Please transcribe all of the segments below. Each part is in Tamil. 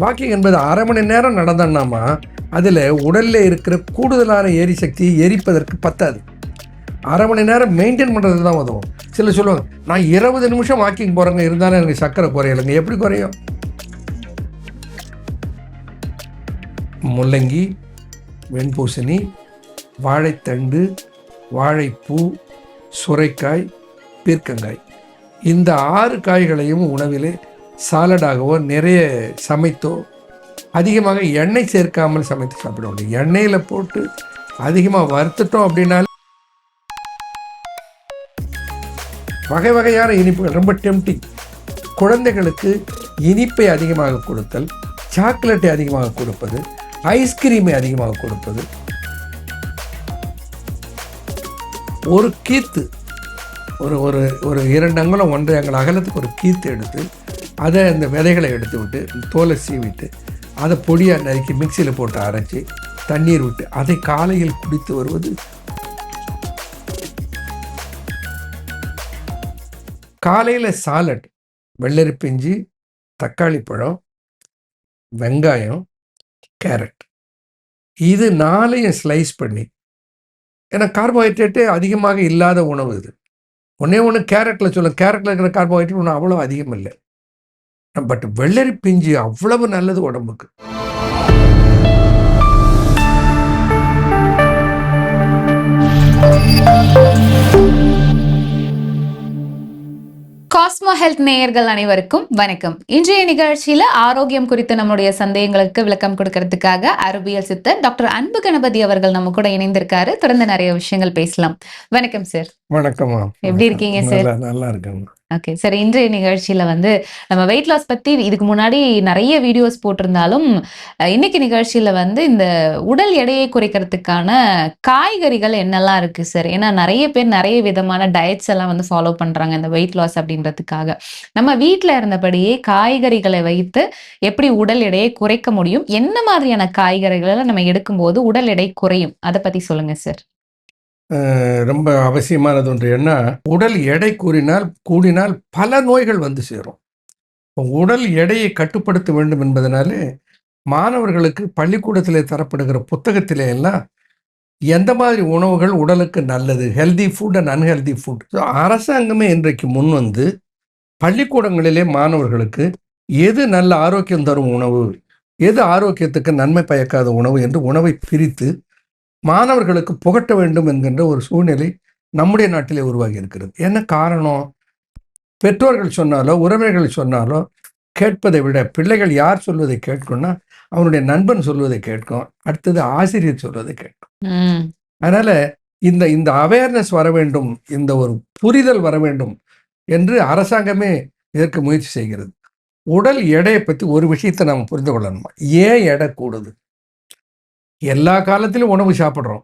வாக்கிங் என்பது அரை மணி நேரம் நடந்தோம்னாமா அதில் உடலில் இருக்கிற கூடுதலான எரிசக்தியை எரிப்பதற்கு பத்தாது. அரை மணி நேரம் மெயின்டைன் பண்ணுறது தான் உதவும். சில சொல்லுவாங்க, நான் 20 நிமிஷம் வாக்கிங் போகிறேங்க, இருந்தாலும் எனக்கு சர்க்கரை குறையலைங்க. எப்படி குறையும்? முள்ளங்கி, வெண்பூசணி, வாழைத்தண்டு, வாழைப்பூ, சுரைக்காய், பீர்க்கங்காய், இந்த 6 காய்களையும் உணவிலே சாலடாகவோ நிறைய சமைத்தோ, அதிகமாக எண்ணெய் சேர்க்காமல் சமைத்து சாப்பிட முடியும். எண்ணெயில் போட்டு அதிகமாக வறுத்துட்டோம் அப்படின்னாலே வகை வகையான இனிப்புகள் ரொம்ப டெம்டிங். குழந்தைகளுக்கு இனிப்பை அதிகமாக கொடுத்தல், சாக்லேட்டை அதிகமாக கொடுப்பது, ஐஸ்கிரீமை அதிகமாக கொடுப்பது. ஒரு கீத்து, ஒரு ஒரு ஒரு 2 அங்குலம் 1.5 அங்குலம் அகலத்துக்கு ஒரு கீத்து எடுத்து அதை அந்த விதைகளை எடுத்து விட்டு தோலை சீவிட்டு அதை பொடியாக நறுக்கி மிக்சியில் போட்டு அரைச்சி தண்ணீர் விட்டு அதை காலையில் குடித்து வருவது. காலையில் சாலட், வெள்ளரி பிஞ்சு, தக்காளி பழம், வெங்காயம், கேரட், இது 4ஐயும் ஸ்லைஸ் பண்ணி, ஏன்னா கார்போஹைட்ரேட்டே அதிகமாக இல்லாத உணவு இது. ஒன்று கேரட்டில் சொல்லுங்கள், கேரட்டில் இருக்கிற கார்போஹைட்ரேட் ஒன்றும் அவ்வளோ அதிகம் இல்லை. பட் வெள்ளரி பிஞ்சு அவ்வளவு நல்லது உடம்புக்கு. காஸ்மோ ஹெல்த் நேயர்கள் அனைவருக்கும் வணக்கம். இன்றைய நிகழ்ச்சியில ஆரோக்கியம் குறித்து நம்முடைய சந்தேகங்களுக்கு விளக்கம் கொடுக்கறதுக்காக அறிவியல் சித்தர் டாக்டர் அன்பு கணபதி அவர்கள் நம்ம கூட இணைந்திருக்காரு. தொடர்ந்து நிறைய விஷயங்கள் பேசலாம். வணக்கம் சார். வணக்கம். எப்படி இருக்கீங்க சார்? நல்லா இருக்கேன். ஓகே சார், இன்றைய நிகழ்ச்சியில நம்ம வெயிட் லாஸ் பத்தி இதுக்கு முன்னாடி நிறைய வீடியோஸ் போட்டிருந்தாலும் இன்னைக்கு நிகழ்ச்சியில இந்த உடல் எடையை குறைக்கிறதுக்கான காய்கறிகள் என்னெல்லாம் இருக்கு சார்? ஏன்னா நிறைய பேர் நிறைய விதமான டயட்ஸ் எல்லாம் ஃபாலோ பண்றாங்க இந்த வெயிட் லாஸ் அப்படின்றதுக்காக. நம்ம வீட்டுல இருந்தபடியே காய்கறிகளை வைத்து எப்படி உடல் எடையை குறைக்க முடியும், என்ன மாதிரியான காய்கறிகளை நம்ம எடுக்கும்போது உடல் எடை குறையும், அதை பத்தி சொல்லுங்க சார். ரொம்ப அவசியமானது ஒன்று. என்ன, உடல் எடை கூடினால் பல நோய்கள் வந்து சேரும். உடல் எடையை கட்டுப்படுத்த வேண்டும் என்பதனாலே மாணவர்களுக்கு பள்ளிக்கூடத்திலே தரப்படுகிற புத்தகத்திலே எல்லாம் எந்த மாதிரி உணவுகள் உடலுக்கு நல்லது, healthy food and unhealthy food. So அரசாங்கமே இன்றைக்கு முன் பள்ளிக்கூடங்களிலே மாணவர்களுக்கு எது நல்ல ஆரோக்கியம் தரும் உணவு, எது ஆரோக்கியத்துக்கு நன்மை பயக்காத உணவு என்று உணவை பிரித்து மாணவர்களுக்கு புகட்ட வேண்டும் என்கின்ற ஒரு சூழ்நிலை நம்முடைய நாட்டிலே உருவாகி இருக்கிறது. என்ன காரணம்? பெற்றோர்கள் சொன்னாலோ உறவினர்கள் சொன்னாலோ கேட்பதை விட பிள்ளைகள் யார் சொல்வதை கேட்கும்னா அவனுடைய நண்பன் சொல்வதை கேட்கும், அடுத்தது ஆசிரியர் சொல்வதை கேட்கும். அதனால இந்த அவேர்னஸ் வர வேண்டும், இந்த ஒரு புரிதல் வர வேண்டும் என்று அரசாங்கமே இதற்கு முயற்சி செய்கிறது. உடல் எடையை பற்றி ஒரு விஷயத்தை நாம் புரிந்து கொள்ளணுமா? ஏன் எடை கூடுது? எல்லா காலத்திலும் உணவு சாப்பிட்றோம்,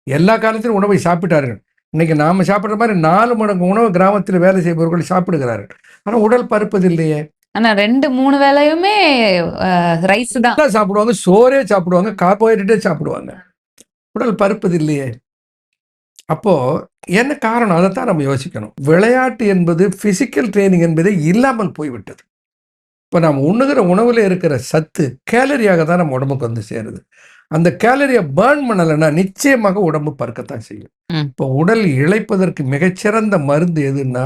எல்லா காலத்திலும் உணவை சாப்பிட்டார்கள். இன்னைக்கு நாம் சாப்பிட்ற மாதிரி 4 மடங்கு உணவு கிராமத்தில் வேலை செய்பவர்கள் சாப்பிடுகிறார்கள். ஆனால் உடல் பருப்பது இல்லையே. ஆனால் 2-3 வேளையுமே ரைஸ் தான் சாப்பிடுவாங்க, சோறே சாப்பிடுவாங்க, கார்போஹைட்ரேட்டே சாப்பிடுவாங்க, உடல் பருப்பது இல்லையே. அப்போ என்ன காரணம்? அதைத்தான் நம்ம யோசிக்கணும். விளையாட்டு என்பது, பிசிக்கல் ட்ரைனிங் என்பதே இல்லாமல் போய்விட்டது. இப்போ நாம் உண்ணுகிற உணவில் இருக்கிற சத்து கேலரியாக தான் நம்ம உடம்புக்கு சேருது. அந்த கேலரியை பேர்ன் பண்ணலைன்னா நிச்சயமாக உடம்பு பறக்கத்தான் செய்யும். இப்போ உடல் இளைப்பதற்கு மிகச்சிறந்த மருந்து எதுன்னா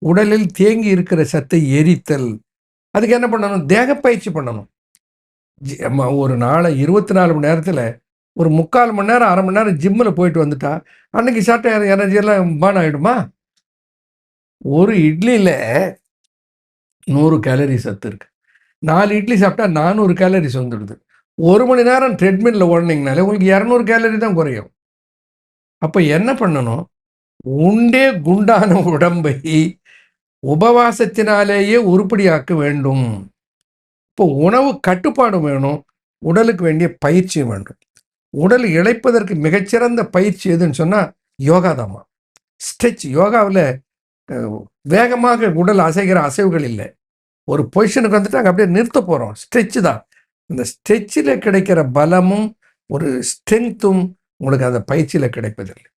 உடலில் தேங்கி இருக்கிற சத்தை எரித்தல். அதுக்கு என்ன பண்ணணும்? தேகப்பயிற்சி பண்ணணும். ஒரு நாளை 24 மணி நேரத்தில் ஒரு 3/4 மணி நேரம் 1/2 மணி நேரம் ஜிம்மில் போயிட்டு வந்துட்டா அன்னைக்கு சாப்பிட்ட எனர்ஜியெல்லாம் பேர்ன் ஆகிடுமா? ஒரு இட்லியில் 100 கேலரி சத்து இருக்கு. 4 இட்லி சாப்பிட்டா 400 கேலரிஸ் வந்துடுது. 1 மணி நேரம் ட்ரெட்மில்ல ஓடினீங்கனாலே உங்களுக்கு 200 கேலரி தான் குறையும். அப்போ என்ன பண்ணணும்? உண்டே குண்டான உடம்பை உபவாசத்தினாலேயே உருப்படியாக்க வேண்டும். இப்போ உணவு கட்டுப்பாடு வேணும், உடலுக்கு வேண்டிய பயிற்சியும் வேண்டும். உடல் இளைப்பதற்கு மிகச்சிறந்த பயிற்சி எதுன்னு சொன்னால் யோகா தாம்மா. ஸ்ட்ரெச். யோகாவில் வேகமாக உடல் அசைகிற அசைவுகள் இல்லை. ஒரு பொசிஷனுக்கு வந்துட்டு அங்கே அப்படியே நிறுத்த போகிறோம். ஸ்ட்ரெச்சு தான். இந்த ஸ்ட்ரெச்சில் கிடைக்கிற பலமும் ஒரு ஸ்ட்ரென்த்தும் உங்களுக்கு அந்த பயிற்சியில் கிடைப்பதில்லை.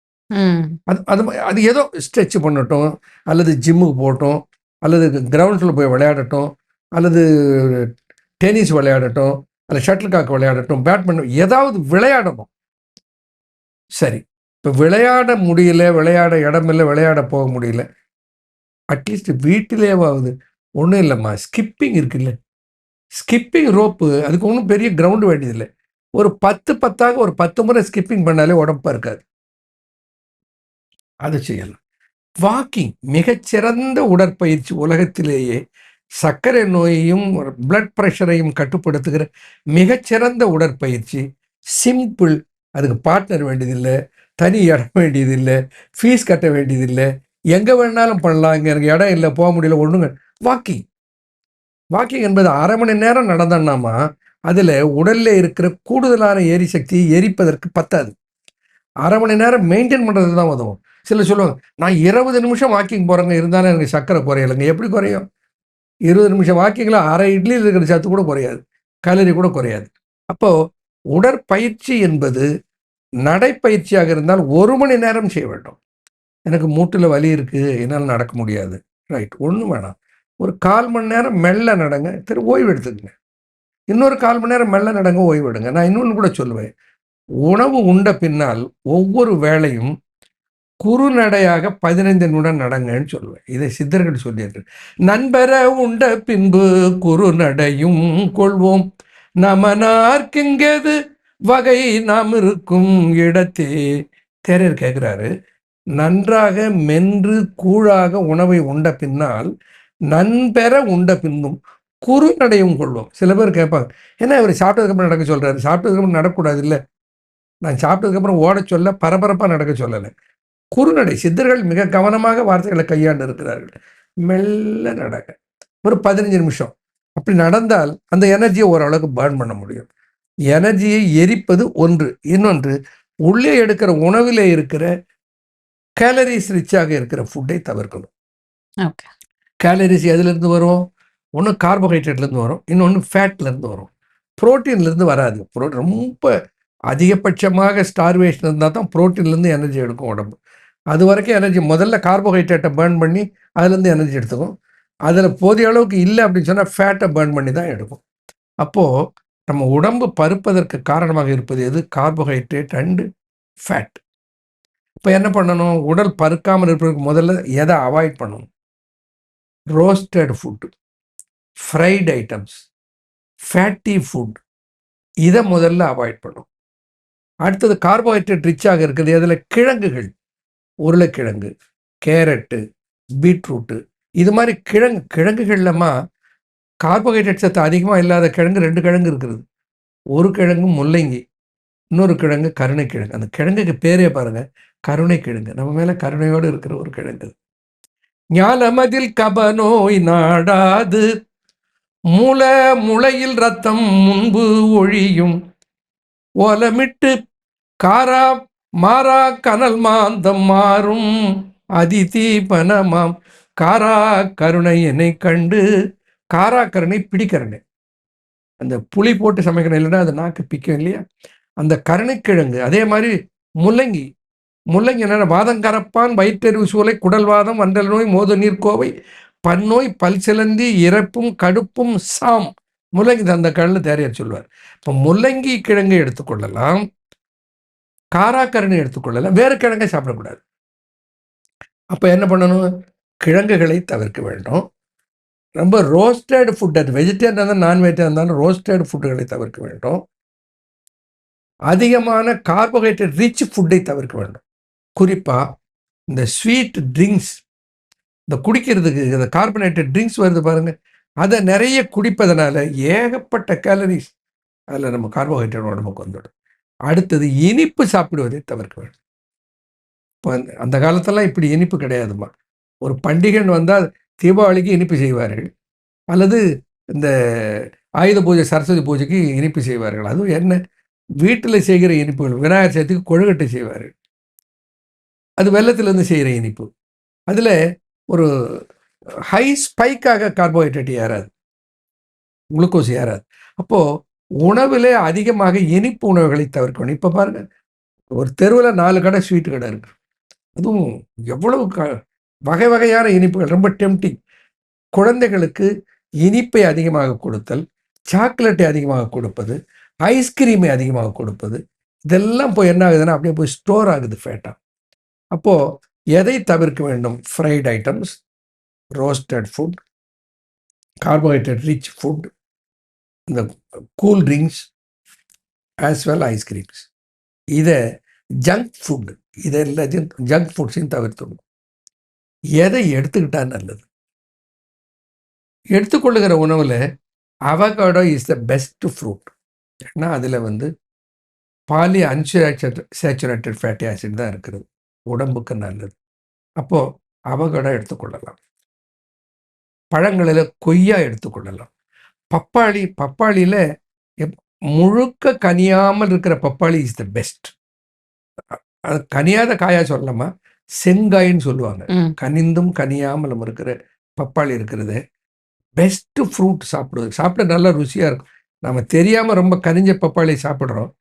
அது ஏதோ ஸ்ட்ரெச் பண்ணட்டும், அல்லது ஜிம்முக்கு போகட்டும், அல்லது கிரவுண்ட்ஸில் போய் விளையாடட்டும், அல்லது டென்னிஸ் விளையாடட்டும், அல்ல ஷட்டில் காக் விளையாடட்டும், பேட்மிண்டன் ஏதாவது விளையாடணும். சரி, இப்போ விளையாட முடியல, விளையாட இடம் இல்லை, விளையாட போக முடியல, அட்லீஸ்ட் வீட்டிலேயாவது ஒன்றும் இல்லைம்மா, ஸ்கிப்பிங் இருக்குல்ல, ஸ்கிப்பிங் ரோப்பு, அதுக்கு ஒன்றும் பெரிய கிரவுண்டு வேண்டியதில்லை. ஒரு 10 ஒரு 10 முறை ஸ்கிப்பிங் பண்ணாலே உடம்பா இருக்காது. அது செய்யலாம். வாக்கிங் மிகச்சிறந்த உடற்பயிற்சி. உலகத்திலேயே சர்க்கரை நோயையும் பிளட் ப்ரெஷரையும் கட்டுப்படுத்துகிற மிகச்சிறந்த உடற்பயிற்சி. சிம்பிள். அதுக்கு பார்ட்னர் வேண்டியதில்லை, தனி இடம் வேண்டியதில்லை, ஃபீஸ் கட்ட வேண்டியதில்லை, எங்கே வேணாலும் பண்ணலாம். இங்கே எனக்கு இடம் இல்லை, போக முடியல, ஒன்றுங்க. வாக்கிங் வாக்கிங் என்பது 1/2 மணி நேரம் நடந்தோம்னாமா அதில் உடலில் இருக்கிற கூடுதலான எரிசக்தியை எரிப்பதற்கு பத்தாது. 1/2 மணி நேரம் மெயின்டைன் பண்ணுறது தான் உதவும். சிலர் சொல்லுவாங்க, நான் 20 நிமிஷம் வாக்கிங் போகிறேங்க, இருந்தாலும் எனக்கு சர்க்கரை குறையலைங்க. எப்படி குறையும்? 20 நிமிஷம் வாக்கிங்கில் அரை இட்லியில் இருக்கிற சத்து கூட குறையாது, கலரி கூட குறையாது. அப்போது உடற்பயிற்சி என்பது நடைப்பயிற்சியாக இருந்தால் 1 மணி நேரம் செய்ய வேண்டும். எனக்கு மூட்டில் வலி இருக்குது, என்னால் நடக்க முடியாது, ரைட், ஒன்றும் வேணாம். ஒரு 1/4 மணி நேரம் மெல்ல நடங்க, ஓய்வு எடுத்துக்கங்க. இன்னொரு 1/4 மணி நேரம் மெல்ல நடங்க, ஓய்வு எடுங்க. நான் இன்னொன்று கூட சொல்லுவேன், உணவு உண்ட பின்னால் ஒவ்வொரு வேளையும் குறுநடையாக 15 நிமிடம் நடங்கன்னு சொல்லுவேன். இதை சித்தர்கள் சொல்லியிருக்கு. நண்பர உண்ட பின்பு குறுநடையும் கொள்வோம், நமனார்க்கிங்கது வகை நாம் இருக்கும் இடத்தே. தேரர் கேட்குறாரு, நன்றாக மென்று கூழாக உணவை உண்ட பின்னால் நண்பெற உண்ட பின்பும் குறுநடையும் கொள்வோம். சில பேர் கேட்பாங்க, ஏன்னா இவர் சாப்பிட்டதுக்கப்புறம் நடக்க சொல்கிறாரு? சாப்பிட்டதுக்கப்புறம் நடக்கக்கூடாது இல்லை. நான் சாப்பிட்டதுக்கப்புறம் ஓட சொல்ல, பரபரப்பாக நடக்க சொல்லலை. குறுநடை. சித்தர்கள் மிக கவனமாக வார்த்தைகளை கையாண்டு இருக்கிறார்கள். மெல்ல நடக்க ஒரு 15 நிமிஷம். அப்படி நடந்தால் அந்த எனர்ஜியை ஓரளவுக்கு பர்ன் பண்ண முடியும். எனர்ஜியை எரிப்பது ஒன்று. இன்னொன்று, உள்ளே எடுக்கிற உணவிலே இருக்கிற கேலரிஸ் ரிச்சாக இருக்கிற ஃபுட்டை தவிர்க்கணும். கேலரிஸ் எதுலேருந்து வரும்? ஒன்று கார்போஹைட்ரேட்லேருந்து வரும், இன்னொன்று ஃபேட்லேருந்து வரும், ப்ரோட்டீன்லேருந்து வராது. ரொம்ப அதிகபட்சமாக ஸ்டார்வேஷன் இருந்தால் தான் ப்ரோட்டீன்லேருந்து எனர்ஜி எடுக்கும் உடம்பு. அது வரைக்கும் எனர்ஜி முதல்ல கார்போஹைட்ரேட்டை பேர்ன் பண்ணி அதுலேருந்து எனர்ஜி எடுத்துக்கும். அதில் போதிய அளவுக்கு இல்லை அப்படின்னு சொன்னால் ஃபேட்டை பேர்ன் பண்ணி தான் எடுக்கும். அப்போது நம்ம உடம்பு பருப்பதற்கு காரணமாக இருப்பது எது? Carbohydrate and fat. இப்போ என்ன பண்ணணும்? உடல் பருக்காமல் இருப்பதற்கு முதல்ல எதை அவாய்ட் பண்ணணும்? Roasted food, fried items, fatty food, இதை முதல்ல அவாய்ட் பண்ணும். அடுத்தது கார்போஹைட்ரேட் ரிச்சாக இருக்குது அதில் கிழங்குகள், உருளைக்கிழங்கு, கேரட்டு, பீட்ரூட்டு, இது மாதிரி கிழங்குகள்லமா கார்போஹைட்ரேட் சத்து அதிகமாக இல்லாத கிழங்கு 2 கிழங்கு இருக்குது. ஒரு கிழங்கு முள்ளங்கி, இன்னொரு கிழங்கு கருணைக்கிழங்கு. அந்த கிழங்குக்கு பேரே பாருங்க, கருணைக்கிழங்கு. நம்ம மேலே கருணையோடு இருக்கிற ஒரு கிழங்கு. ஞாலமதில் கபநோய் நாடாது, முளையில் ரத்தம் முன்பு ஒழியும், ஓலமிட்டு காரா மாறா கனல் மாந்தம் மாறும், அதிதி பனமாம் காரா கருணை என்னை கண்டு. காரா கருணை பிடிக்கருணை. அந்த புளி போட்டு சமைக்கணும், இல்லைன்னா அது நாக்கு பிக்கும் இல்லையா? அந்த கருணைக்கிழங்கு. அதே மாதிரி முள்ளங்கி. முள்ளங்கி என்னென்ன? வாதம் கரப்பான், வயிற்றறிவு சூளை, குடல்வாதம், வண்டல் நோய், மோத நீர்க்கோவை, பன்னோய், பல் சிலந்தி, இறப்பும் கடுப்பும் சாம். முள்ளங்கி அந்த கண்ணில் தேரையார் சொல்வார். இப்போ முள்ளங்கி கிழங்கை எடுத்துக்கொள்ளலாம், காராக்கருணை எடுத்துக்கொள்ளலாம், வேறு கிழங்கை சாப்பிடக்கூடாது. அப்போ என்ன பண்ணணும்? கிழங்குகளை தவிர்க்க வேண்டும். ரொம்ப ரோஸ்டட் ஃபுட், அது வெஜிடேரியன் இருந்தாலும் நான் வெஜிடேரியன் இருந்தாலும் ரோஸ்டட் ஃபுட்டுகளை தவிர்க்க வேண்டும். அதிகமான கார்போஹைட்ரேட் ரிச் ஃபுட்டை தவிர்க்க வேண்டும். குறிப்பாக இந்த ஸ்வீட் ட்ரிங்க்ஸ், இந்த குடிக்கிறதுக்கு இந்த கார்பனேட்டட் ட்ரிங்க்ஸ் வருது பாருங்கள், அதை நிறைய குடிப்பதனால ஏகப்பட்ட கேலரிஸ் அதில் நம்ம கார்போஹைட்ரேட் உடம்புக்கு வந்துடும். அடுத்தது இனிப்பு சாப்பிடுவதை தவிர்க்க வேண்டும். இப்போ அந்த காலத்தெல்லாம் இப்படி இனிப்பு கிடையாதுமா. ஒரு பண்டிகைன்னு வந்தால் தீபாவளிக்கு இனிப்பு செய்வார்கள், அல்லது இந்த ஆயுத பூஜை, சரஸ்வதி பூஜைக்கு இனிப்பு செய்வார்கள். அதுவும் என்ன? வீட்டில் செய்கிற இனிப்புகள். விநாயகர் சதுர்த்திக்கு கொழுக்கட்டை செய்வார்கள், அது வெல்லத்திலேருந்து செய்கிற இனிப்பு. அதில் ஒரு ஹை ஸ்பைக்காக கார்போஹைட்ரேட் ஏறாது, குளுக்கோஸ் ஏறாது. அப்போது உணவில் அதிகமாக இனிப்பு உணவுகளை தவிர்க்கணும். இப்போ பாருங்கள், ஒரு தெருவில் 4 கடை ஸ்வீட்டு கடை இருக்குது. அதுவும் எவ்வளவு வகை வகையான இனிப்புகள், ரொம்ப டெம்டிங். குழந்தைகளுக்கு இனிப்பை அதிகமாக கொடுத்தல், சாக்லேட்டை அதிகமாக கொடுப்பது, ஐஸ்கிரீமை அதிகமாக கொடுப்பது, இதெல்லாம் போய் என்ன ஆகுதுன்னா அப்படியே போய் ஸ்டோர் ஆகுது ஃபேட்டாக. அப்போது எதை தவிர்க்க வேண்டும்? Fried items, roasted food, carbohydrate rich food, இந்த cool drinks as well ice creams. இதை ஜங்க் ஃபுட், இதெல்லாம் ஜங்க் ஃபுட்ஸையும் தவிர்த்துடணும். எதை எடுத்துக்கிட்டா நல்லது? எடுத்துக்கொள்ளுகிற உணவில் avocado is the best fruit. ஏன்னா அதில் வந்து பாலி அன்சேச்சுரேட்டட் ஃபேட்டி ஆசிட் தான் இருக்கிறது, உடம்புக்கு நல்லது. அப்போது அவகாடோ எடுத்துக்கொள்ளலாம். பழங்களில் கொய்யா எடுத்துக்கொள்ளலாம். பப்பாளியில் முழுக்க கனியாமல் இருக்கிற பப்பாளி இஸ் த பெஸ்ட். அது கனியாத காயா சொல்லலாமா? செங்காயின்னு சொல்லுவாங்க. கனிந்தும் கனியாமலும் இருக்கிற பப்பாளி இருக்கிறது பெஸ்ட்டு ஃப்ரூட். சாப்பிட நல்லா ருசியாக இருக்கும். நம்ம தெரியாமல் ரொம்ப கனிஞ்ச பப்பாளி சாப்பிட்றோம்.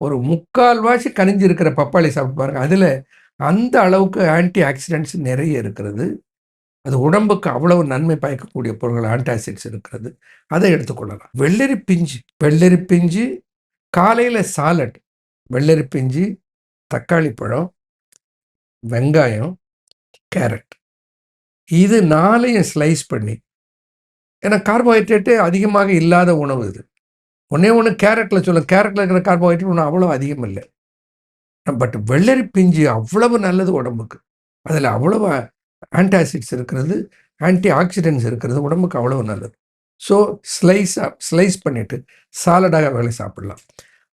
ஒரு 3/4 கனிஞ்சு இருக்கிற பப்பாளி சாப்பிட்டு பாருங்க. அதில் அந்த அளவுக்கு ஆன்டி ஆக்சிடென்ட்ஸ் நிறைய இருக்கிறது. அது உடம்புக்கு அவ்வளவு நன்மை பயக்கக்கூடிய பொருட்கள், ஆன்டாசிட்ஸ் இருக்கிறது. அதை எடுத்துக்கொள்ளலாம். வெள்ளரி பிஞ்சு காலையில் சாலட், வெள்ளரி பிஞ்சு, தக்காளி பழம், வெங்காயம், கேரட், இது 4ஐயும் ஸ்லைஸ் பண்ணி, ஏன்னா கார்போஹைட்ரேட்டு அதிகமாக இல்லாத உணவு இது. ஒன்று கேரட்டில் சொல்லுங்கள், கேரட்டில் இருக்கிற கார்போஹைட்ரேட் ஒன்றும் அவ்வளோ அதிகம் இல்லை. பட் வெள்ளரி பிஞ்சு அவ்வளவு நல்லது உடம்புக்கு. அதில் அவ்வளவு ஆன்டாசிட்ஸ் இருக்கிறது, ஆன்டி ஆக்சிடென்ட்ஸ் இருக்கிறது, உடம்புக்கு அவ்வளவு நல்லது. ஸோ ஸ்லைஸ் பண்ணிவிட்டு சாலடாக வேலை சாப்பிடலாம்.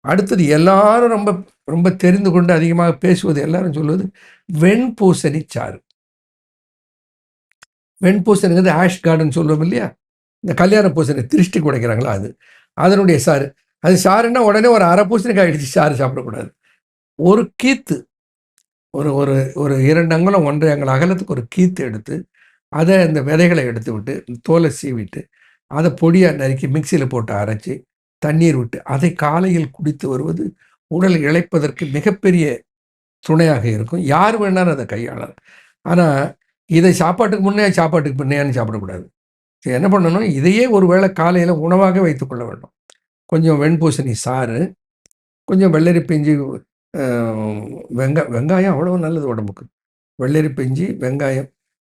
அடுத்தது எல்லாரும் ரொம்ப ரொம்ப தெரிந்து கொண்டு அதிகமாக பேசுவது, எல்லாரும் சொல்வது வெண்பூசணி சாறு. வெண்பூசணிங்கிறது ஆஷ் கார்டன் சொல்லுவோம் இல்லையா, இந்த கல்யாண பூசணி திருஷ்டி குடைக்கிறாங்களா, அதனுடைய சாறு. அது சாறுன்னா உடனே ஒரு அரை பூசணிக்காய் அடித்து சாறு சாப்பிடக்கூடாது. ஒரு கீத்து, ஒரு ஒரு ஒரு 2 அங்குலம் 1.5 அங்குலம் அகலத்துக்கு ஒரு கீத்து எடுத்து, அதை இந்த விதைகளை எடுத்து விட்டு தோலை சீவிட்டு அதை பொடியாக நறுக்கி மிக்சியில் போட்டு அரைச்சி தண்ணீர் விட்டு அதை காலையில் குடித்து வருவது உடல் இளைப்பதற்கு மிகப்பெரிய துணையாக இருக்கும். யார் வேணாலும் அதை கையாளலாம். ஆனால் இதை சாப்பாட்டுக்கு பின்னையான்னு சாப்பிடக்கூடாது. என்ன பண்ணணும்? இதையே ஒரு வேளை காலையில் உணவாக வைத்துக்கொள்ள வேண்டும். கொஞ்சம் வெண்பூசணி சாறு, கொஞ்சம் வெள்ளரி பிஞ்சு, வெங்காயம் அவ்வளோ நல்லது உடம்புக்கு. வெள்ளரி பிஞ்சு, வெங்காயம்,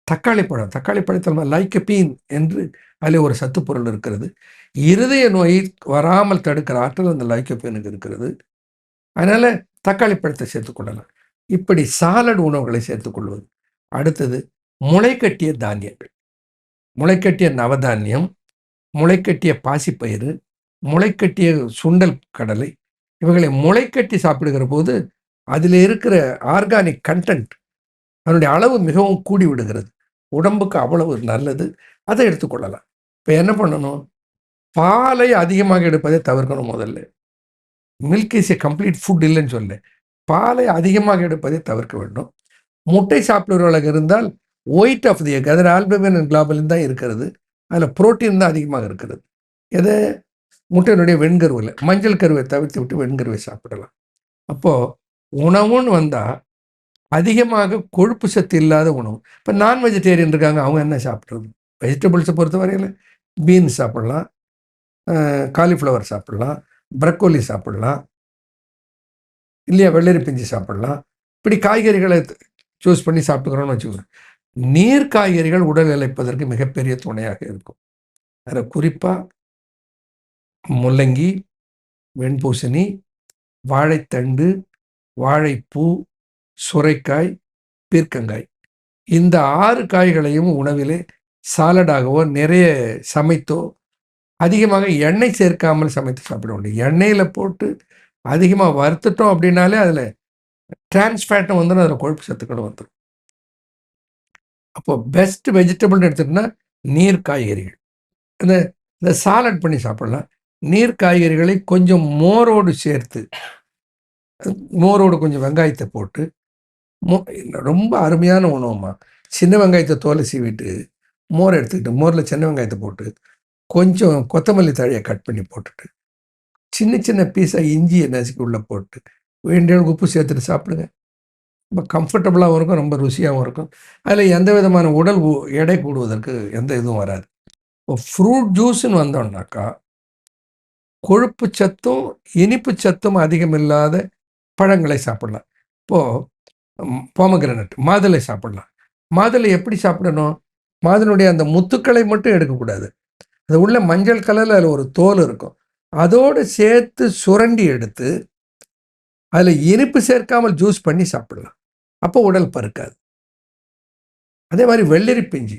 தக்காளி பழத்தில் லைக்கபீன் என்று அதில் ஒரு சத்து பொருள் இருக்கிறது. இருதய நோய் வராமல் தடுக்கிற ஆற்றல் அந்த லைக்கபீனுக்கு இருக்கிறது. அதனால் தக்காளி பழத்தை சேர்த்துக்கொள்ளலாம். இப்படி சாலட் உணவுகளை சேர்த்துக்கொள்வது. அடுத்தது முளைக்கட்டிய தானியங்கள், முளைக்கட்டிய நவதானியம், முளைக்கட்டிய பாசிப்பயிறு, முளைக்கட்டிய சுண்டல் கடலை, இவைகளை முளைக்கட்டி சாப்பிடுகிற போது அதில் இருக்கிற ஆர்கானிக் கண்டென்ட், அதனுடைய அளவு மிகவும் கூடி விடுகிறது. உடம்புக்கு அவ்வளவு நல்லது. அதை எடுத்துக்கொள்ளலாம். இப்போ என்ன பண்ணணும்? பாலை அதிகமாக எடுப்பதை தவிர்க்கணும். முதல்ல milk is A complete food இல்லைன்னு சொல்ல, பாலை அதிகமாக எடுப்பதை தவிர்க்க வேண்டும். முட்டை சாப்பிடுறவர்களாக இருந்தால் ஒயிட் ஆஃப் தி எக், அதில் ஆல்புமின் அண்ட் குளோபுலின் தான் இருக்கிறது. அதில் புரோட்டீன் தான் அதிகமாக இருக்கிறது. எதை? முட்டையினுடைய வெண்கருவில். மஞ்சள் கருவை தவிர்த்து விட்டு வெண்கருவை சாப்பிடலாம். அப்போது உணவுன்னு வந்தால் அதிகமாக கொழுப்பு சத்து இல்லாத உணவு. இப்போ நான் வெஜிடேரியன் இருக்காங்க, அவங்க என்ன சாப்பிட்றது? வெஜிடபிள்ஸை பொறுத்த வரையில் பீன்ஸ் சாப்பிட்லாம், காலிஃப்ளவர் சாப்பிட்லாம், ப்ரக்கோலி சாப்பிட்லாம் இல்லையா, வெள்ளரி பிஞ்சு சாப்பிட்லாம். இப்படி காய்கறிகளை சூஸ் பண்ணி சாப்பிட்டுக்கிறோன்னு வச்சுக்கோங்க. நீர் காய்கறிகள் உடல் இளைப்பதற்கு மிகப்பெரிய துணையாக இருக்கும். அதில் குறிப்பாக முள்ளங்கி, வெண்பூசணி, வாழைத்தண்டு, வாழைப்பூ, சுரைக்காய், பீர்க்கங்காய், இந்த 6 காய்களையும் உணவிலே சாலடாகவோ நிறைய சமைத்தோ, அதிகமாக எண்ணெய் சேர்க்காமல் சமைத்து சாப்பிட வேண்டும். எண்ணெயில் போட்டு அதிகமாக வறுத்துட்டோம் அப்படின்னாலே அதில் டிரான்ஸ்ஃபேட்டும் வந்துடும், அதில் கொழுப்பு சத்துக்களும் வந்துடும். அப்போது பெஸ்ட் வெஜிடபிள்னு எடுத்துகிட்டோன்னா நீர் காய்கறிகள். இந்த சாலட் பண்ணி சாப்பிடலாம். நீர் காய்கறிகளை கொஞ்சம் மோரோடு சேர்த்து, மோரோடு கொஞ்சம் வெங்காயத்தை போட்டு, ரொம்ப அருமையான உணவுமா. சின்ன வெங்காயத்தை தோலை சீவிட்டு மோர் எடுத்துக்கிட்டு, மோரில் சின்ன வெங்காயத்தை போட்டு கொஞ்சம் கொத்தமல்லி தழையை கட் பண்ணி போட்டுட்டு, சின்ன சின்ன பீஸாக இஞ்சியை நசுக்கி உள்ளே போட்டு வேண்டிய உப்பு சேர்த்துட்டு சாப்பிடுங்க. ரொம்ப கம்ஃபர்டபுளாகவும் இருக்கும், ரொம்ப ருசியாகவும் இருக்கும். அதில் எந்த விதமான உடல் எடை கூடுவதற்கு எந்த இதுவும் வராது. இப்போ ஃப்ரூட் ஜூஸ்ன்னு வந்தோம்னாக்கா கொழுப்பு சத்தும் இனிப்பு சத்தும் அதிகமில்லாத பழங்களை சாப்பிடலாம். இப்போது போமகிரானட் மாதுளை சாப்பிடலாம். மாதுளை எப்படி சாப்பிடணும்? மாதுளையுடைய அந்த முத்துக்களை மட்டும் எடுக்கக்கூடாது. அது உள்ள மஞ்சள் கலரில் அதில் ஒரு தோல் இருக்கும். அதோடு சேர்த்து சுரண்டி எடுத்து அதில் இனிப்பு சேர்க்காமல் ஜூஸ் பண்ணி சாப்பிடலாம். அப்போ உடல் பருக்காது. அதே மாதிரி வெள்ளரி பிஞ்சு.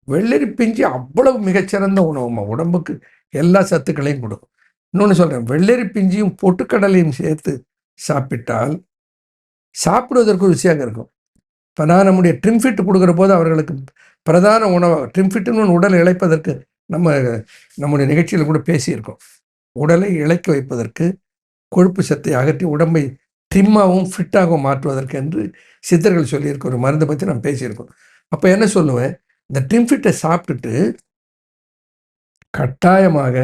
வெள்ளரி பிஞ்சு அவ்வளவு மிகச்சிறந்த உணவுமா, உடம்புக்கு எல்லா சத்துக்களையும் கொடுக்கும். இன்னொன்று சொல்கிறேன், வெள்ளரி பிஞ்சியும் பொட்டுக்கடலையும் சேர்த்து சாப்பிட்டால் சாப்பிடுவதற்கு ருசியாக இருக்கும். இப்போ நான் நம்முடைய ட்ரிம்ஃபிட் கொடுக்குற போது அவர்களுக்கு பிரதான உணவாக ட்ரிம்ஃபிட்னு உடல் இழைப்பதற்கு நம்முடைய நிகழ்ச்சியில் கூட பேசியிருக்கோம். உடலை இழைக்க வைப்பதற்கு, கொழுப்பு சத்தை அகற்றி உடம்பை ட்ரிம்மாகவும் ஃபிட்டாகவும் மாற்றுவதற்கு என்று சித்தர்கள் சொல்லியிருக்க ஒரு மருந்தை பற்றி நான் பேசியிருக்கோம். அப்போ என்ன சொல்லுவேன், இந்த ட்ரிம்ஃபிட்டை சாப்பிட்டுட்டு கட்டாயமாக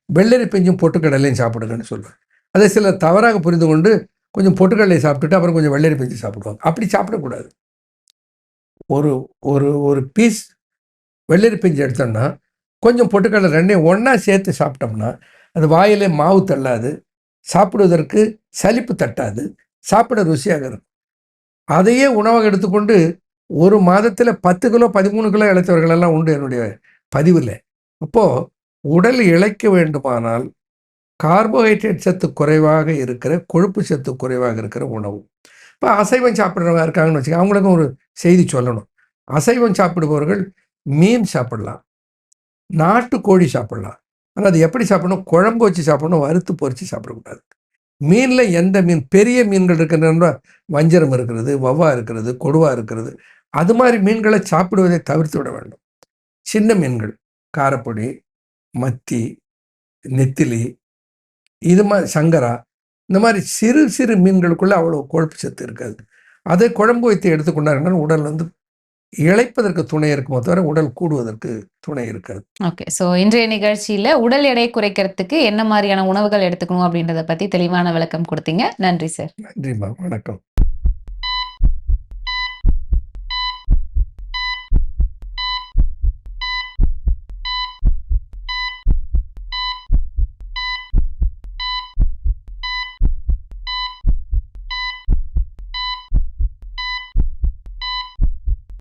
வெள்ளரி பிஞ்சும் பொட்டுக்கடலையும் சாப்பிடுங்கன்னு சொல்லுவேன். அதை சிலர் தவறாக புரிந்து கொண்டு கொஞ்சம் பொட்டுக்கடலை சாப்பிட்டுட்டு அப்புறம் கொஞ்சம் வெள்ளரி பிஞ்சு சாப்பிடுவாங்க. அப்படி சாப்பிடக்கூடாது. ஒரு ஒரு ஒரு பீஸ் வெள்ளரி பிஞ்சு எடுத்தோம்னா கொஞ்சம் பொட்டுக்கடலை ரெண்டையும் ஒன்றா சேர்த்து சாப்பிட்டோம்னா அது வாயிலே மாவு தள்ளாது, சாப்பிடுவதற்கு சலிப்பு தட்டாது, சாப்பிட ருசியாக இருக்கும். அதையே உணவாக எடுத்துக்கொண்டு ஒரு மாதத்தில் 10 கிலோ 13 கிலோ இழைத்தவர்களெல்லாம் உண்டு என்னுடைய பதிவில். அப்போது உடல் இழைக்க வேண்டுமானால் கார்போஹைட்ரேட் சத்து குறைவாக இருக்கிற, கொழுப்பு சத்து குறைவாக இருக்கிற உணவு. இப்போ அசைவம் சாப்பிட்றவங்க இருக்காங்கன்னு வச்சுக்க, அவங்களுக்கும் ஒரு செய்தி சொல்லணும். அசைவம் சாப்பிடுபவர்கள் மீன் சாப்பிடலாம், நாட்டுக்கோழி சாப்பிடலாம். ஆனால் அது எப்படி சாப்பிடணும்? குழம்பு வச்சு சாப்பிடணும், வறுத்து பொரித்து சாப்பிடக்கூடாது. மீனில் எந்த மீன், பெரிய மீன்கள் இருக்கின்றன, வஞ்சரம் இருக்கிறது, வவ்வா இருக்கிறது, கொடுவா இருக்கிறது, அது மாதிரி மீன்களை சாப்பிடுவதை தவிர்த்து விட வேண்டும். சின்ன மீன்கள், காரப்பொடி, மத்தி, நெத்திலி, இது மாதிரி சங்கரா, இந்த மாதிரி சிறு சிறு மீன்களுக்குள்ளே அவ்வளோ கொழுப்பு சத்து இருக்காது. அதை குழம்பு வைத்து எடுத்துக்கொண்டார்கள் உடல் இழைப்பதற்கு துணை இருக்குமோ தவிர உடல் கூடுவதற்கு துணை இருக்காது. ஓகே. ஸோ இன்றைய நிகழ்ச்சியில் உடல் எடை குறைக்கிறதுக்கு என்ன மாதிரியான உணவுகள் எடுத்துக்கணும் அப்படின்றத பற்றி தெளிவான விளக்கம் கொடுத்தீங்க. நன்றி சார். நன்றிம்மா, வணக்கம்.